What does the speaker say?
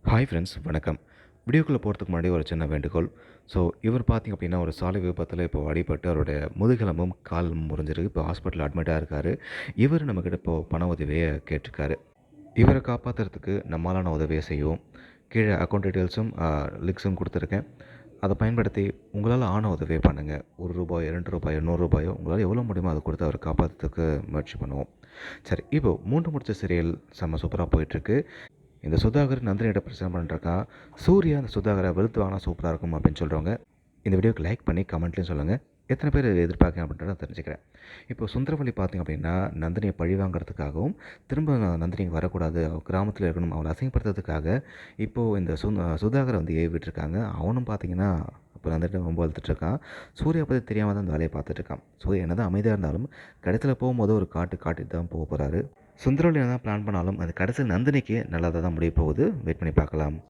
Hi friends வணக்கம். வீடியோக்குள்ள போறதுக்கு முன்னாடி ஒரு சின்ன வேண்டுகோள். ஸோ இவர் பார்த்தீங்க அப்படின்னா, ஒரு சாலை விபத்தில இப்போ அடிபட்டு அவருடைய முதுகெலும்பும், காலும் முறிஞ்சிருக்கு. இப்போ ஹாஸ்பிட்டல்ல அட்மிட்டா இருக்காரு. இவரு நம்மகிட்ட இப்போ பண உதவிய கேட்டிருக்காரு. இவர காப்பாத்துறதுக்கு நம்மாலான உதவிய செய்வோம். கீழ அக்கவுண்ட் டீட்டெயில்ஸும், லிங்க்ஸும் குடுத்துருக்கேன். அத பயன்படுத்தி உங்களால ஆன உதவிய பண்ணுங்க. ரூ. 1, ரூ. 2, ரூ. 100 உங்களால எவ்வளோ முடியுமோ அத குடுத்து அவர காப்பாத்துறதுக்கு முயற்சி பண்ணுவோம். சரி, இப்போ 3 முடிச்சு சீரியல் செம்ம சூப்பரா போயிட்டுருக்கு. இந்த சுதாகர் நந்தினியிட்ட பிரச்சனை பண்ணிட்டுருக்கான். சூர்யா அந்த சுதாகரை வெளுத்து வாங்கினா சூப்பரா இருக்கும் அப்படின்னு சொல்றவங்க, இந்த வீடியோக்கு லைக் பண்ணி கமெண்ட்லயும் சொல்லுங்க. எத்தனை பேர் எதிர்பார்க்கிறீங்க அப்படின்றத நான் தெரிஞ்சுக்கிறேன். இப்போ சுந்தரவல்லி பார்த்தீங்க அப்படின்னா, நந்தினிய பழி வாங்குறதுக்காகவும், திரும்ப நந்தினி இங்க வரக்கூடாது, அவ கிராமத்தில இருக்கணும், அவள அசிங்கப்படுத்துறதுக்காக, இப்போ இந்த சுதாகர வந்து ஏவி விட்டுருக்காங்க. அவனும் பார்த்தீங்கன்னா, இப்போ நந்தினிட்ட வம்பு வளர்த்துட்டு இருக்கான். சூர்யா பத்தி தெரியாம தான் இந்த வேலைய பார்த்துட்டு இருக்கான். சூர்யா என்னதான் அமைதியா இருந்தாலும், கடைசில போகும்போது ஒரு காட்டிட்டு தான் போக போறாரு. சுந்தரவல்லி என்னதான் பிளான் பண்ணாலும், அது கடைசில நந்தினிக்கு நல்லதா தான் முடிய போகுது. வெயிட் பண்ணி பார்க்கலாம்.